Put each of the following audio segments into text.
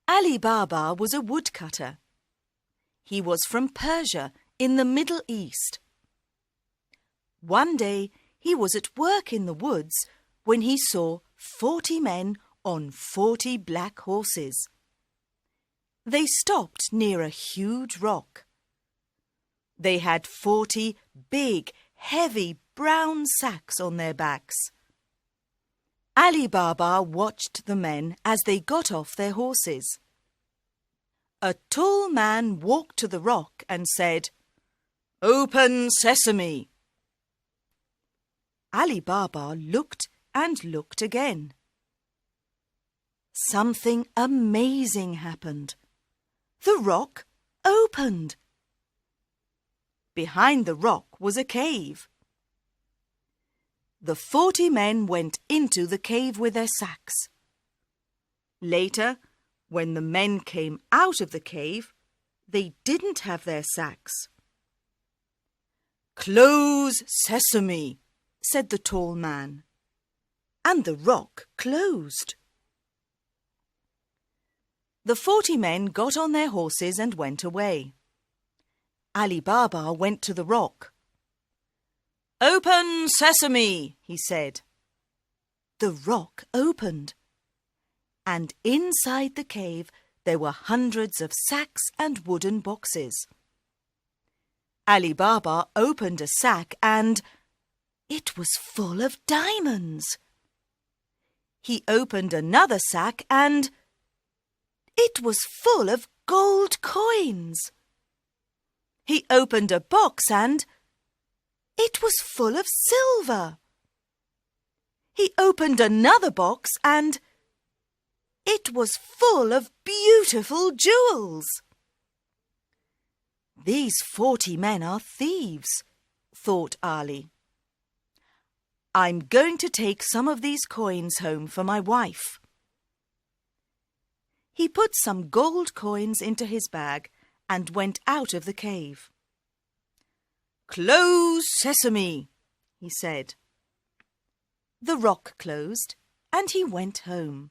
Ali Baba was a woodcutter. He was from Persia in the Middle East. One day he was at work in the woods when he saw 40 men on 40 black horses. They stopped near a huge rock. They had 40 big, heavy brown sacks on their backs. Ali Baba watched the men as they got off their horses. A tall man walked to the rock and said, "Open sesame!" Ali Baba looked and looked again. Something amazing happened. The rock opened. Behind the rock was a cave. The 40 men went into the cave with their sacks. Later, when the men came out of the cave, they didn't have their sacks. "Close sesame," said the tall man, and the rock closed. The 40 men got on their horses and went away. Ali Baba went to the rock. "Open sesame," he said. The rock opened, and inside the cave there were hundreds of sacks and wooden boxes. Ali Baba opened a sack and it was full of diamonds. He opened another sack and it was full of gold coins. He opened a box and it was full of silver. He opened another box and it was full of beautiful jewels. "These 40 men are thieves," thought Ali. "I'm going to take some of these coins home for my wife." He put some gold coins into his bag and went out of the cave. "Close sesame," he said. The rock closed and he went home.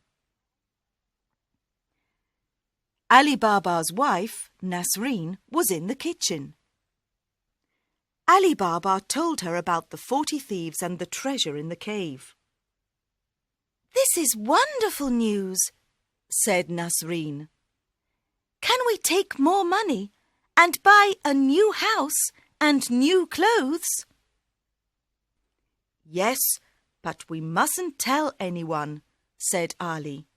Ali Baba's wife, Nasreen, was in the kitchen. Ali Baba told her about the 40 thieves and the treasure in the cave. "This is wonderful news," said Nasreen. "Can we take more money and buy a new house and new clothes?" "Yes, but we mustn't tell anyone," said Ali.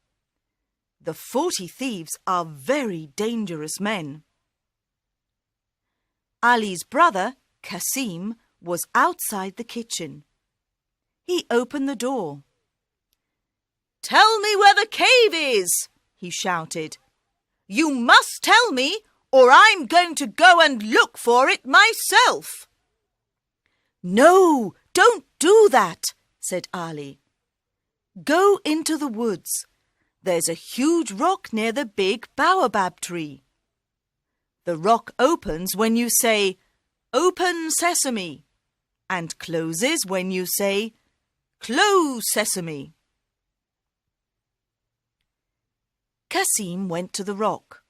"The 40 thieves are very dangerous men." Ali's brother, Kasim, was outside the kitchen. He opened the door. "Tell me where the cave is," he shouted. "You must tell me, or I'm going to go and look for it myself." "No, don't do that," said Ali. "Go into the woods. There's a huge rock near the big baobab tree. The rock opens when you say, 'Open sesame,' and closes when you say, 'Close sesame.'" Kasim went to the rock.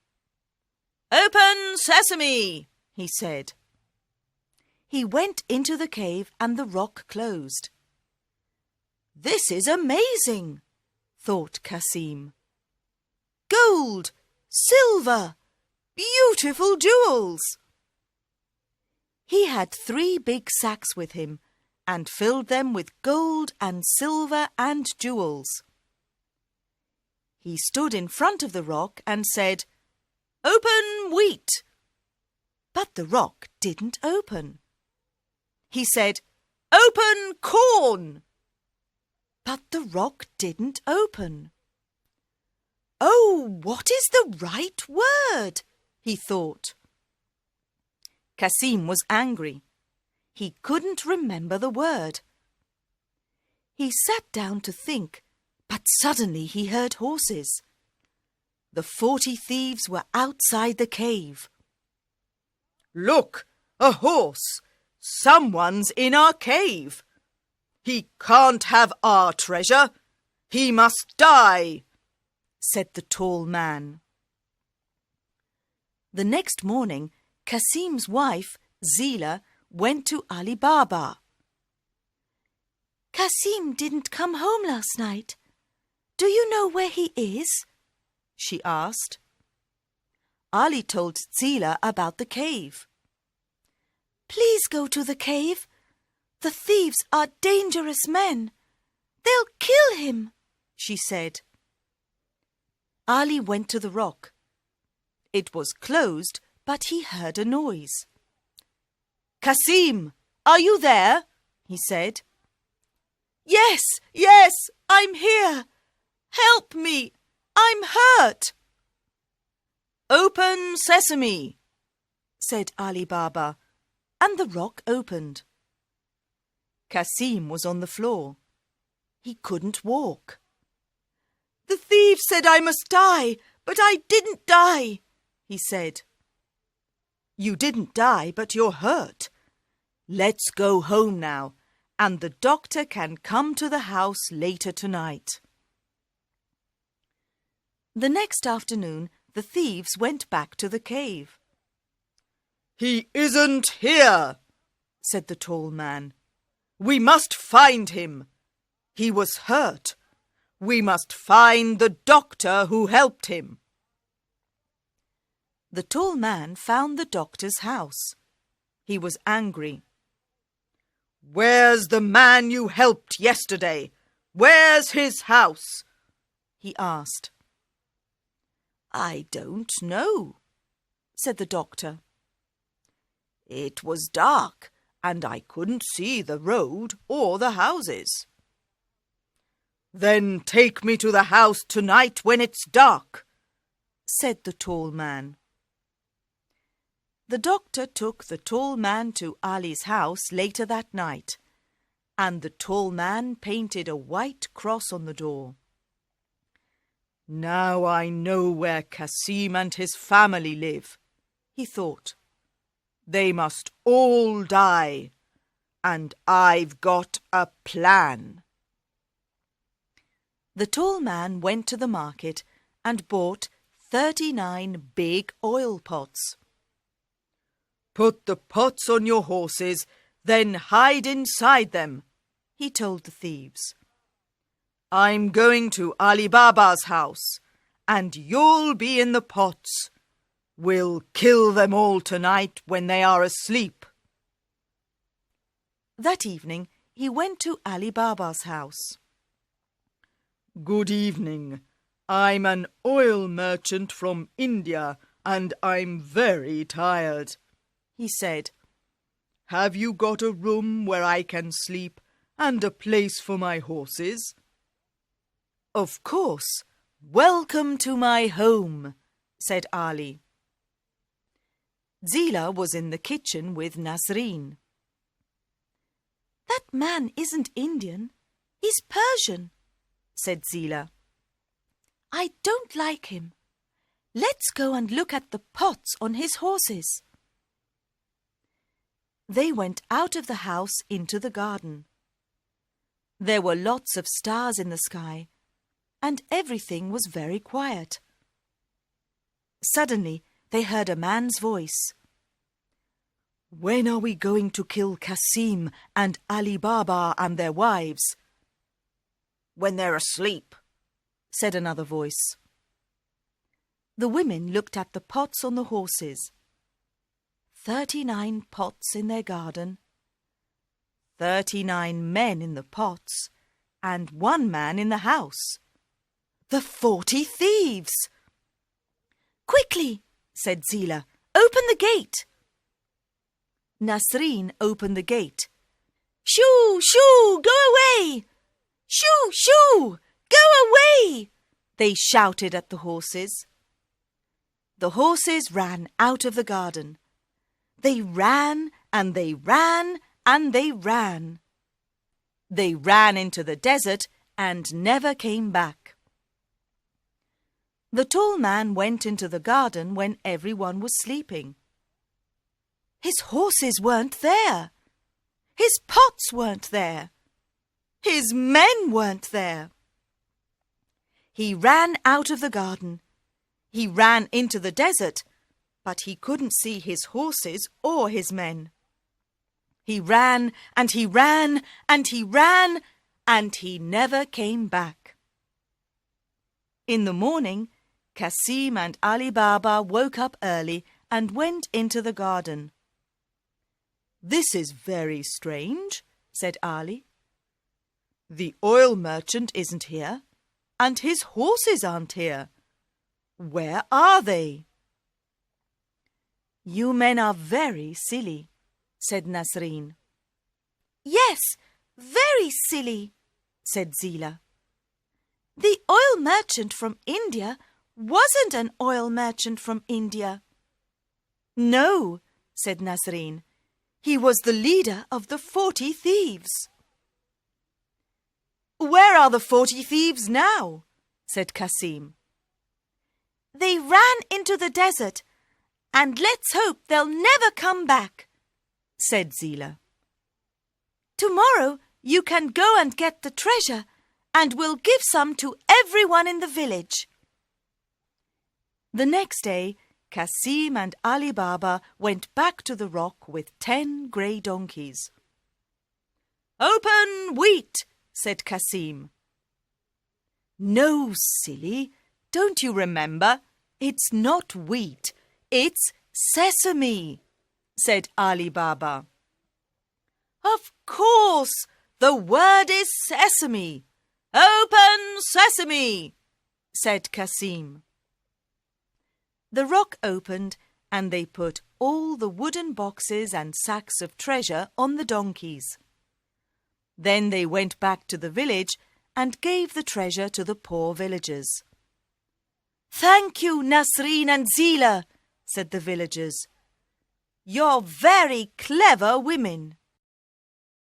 "Open sesame," he said. He went into the cave and the rock closed. "This is amazing," thought Kasim. "Gold, silver, beautiful jewels." He had 3 big sacks with him and filled them with gold and silver and jewels. He stood in front of the rock and said, "Open wheat." But the rock didn't open. He said, "Open corn." But the rock didn't open. "Oh, what is the right word?" he thought. Kasim was angry. He couldn't remember the word. He sat down to think, but suddenly he heard horses. The 40 thieves were outside the cave. "Look, a horse! Someone's in our cave! He can't have our treasure! He must die!" said the tall man. The next morning, Kasim's wife, Zila, went to Ali Baba. "Kasim didn't come home last night. Do you know where he is?" she asked. Ali told Zila about the cave. "Please go to the cave. The thieves are dangerous men. They'll kill him," she said. Ali went to the rock. It was closed, but he heard a noise. "Kasim, are you there?" he said. Yes, I'm here. Help me, I'm hurt." "Open sesame," said Ali Baba, and the rock opened. Kasim was on the floor. He couldn't walk. "The thief said I must die, but I didn't die," he said. "You didn't die, but you're hurt. Let's go home now, and the doctor can come to the house later tonight." The next afternoon, the thieves went back to the cave. "He isn't here," said the tall man. "We must find him. He was hurt. We must find the doctor who helped him." The tall man found the doctor's house. He was angry. "Where's the man you helped yesterday? Where's his house?" he asked. "I don't know," said the doctor. "It was dark, and I couldn't see the road or the houses." "Then take me to the house tonight when it's dark," said the tall man. The doctor took the tall man to Ali's house later that night, and the tall man painted a white cross on the door. "Now I know where Kasim and his family live," he thought. "They must all die, and I've got a plan." The tall man went to the market and bought 39 big oil pots. "Put the pots on your horses, then hide inside them," he told the thieves. "I'm going to Ali Baba's house, and you'll be in the pots. We'll kill them all tonight when they are asleep." That evening, he went to Ali Baba's house. "Good evening. I'm an oil merchant from India, and I'm very tired," he said. "Have you got a room where I can sleep and a place for my horses?" "Of course. Welcome to my home," said Ali. Zila was in the kitchen with Nasreen. "That man isn't Indian. He's Persian," said Zila. "I don't like him. Let's go and look at the pots on his horses." They went out of the house into the garden. There were lots of stars in the sky, and everything was very quiet. Suddenly, they heard a man's voice. "When are we going to kill Kasim and Ali Baba and their wives?" "When they're asleep," said another voice. The women looked at the pots on the horses. 39 pots in their garden, 39 men in the pots, and 1 man in the house. The 40 thieves! "Quickly," said Zila, "open the gate." Nasreen opened the gate. "Shoo, shoo, go away! Shoo, shoo, go away!" they shouted at the horses. The horses ran out of the garden. They ran and they ran and they ran. They ran into the desert and never came back. The tall man went into the garden when everyone was sleeping. His horses weren't there. His pots weren't there. His men weren't there. He ran out of the garden. He ran into the desert, but he couldn't see his horses or his men. He ran and he ran and he ran, and he never came back. In the morning, Kasim and Ali Baba woke up early and went into the garden. "This is very strange," said Ali. "The oil merchant isn't here, and his horses aren't here. Where are they?" "You men are very silly," said Nasreen. "Yes, very silly," said Zila. "The oil merchant from India wasn't an oil merchant from India." "No," said Nasreen. "He was the leader of the 40 Thieves." "Where are the 40 Thieves now?" said Kasim. "They ran into the desert, and let's hope they'll never come back," said Zila. "Tomorrow you can go and get the treasure, and we'll give some to everyone in the village." The next day, Kasim and Ali Baba went back to the rock with 10 grey donkeys. "Open wheat," said Kasim. "No, silly, don't you remember? It's not wheat, it's sesame," said Ali Baba. "Of course, the word is sesame. Open sesame," said Kasim. The rock opened, and they put all the wooden boxes and sacks of treasure on the donkeys. Then they went back to the village and gave the treasure to the poor villagers. "Thank you, Nasreen and Zila," said the villagers. "You're very clever women."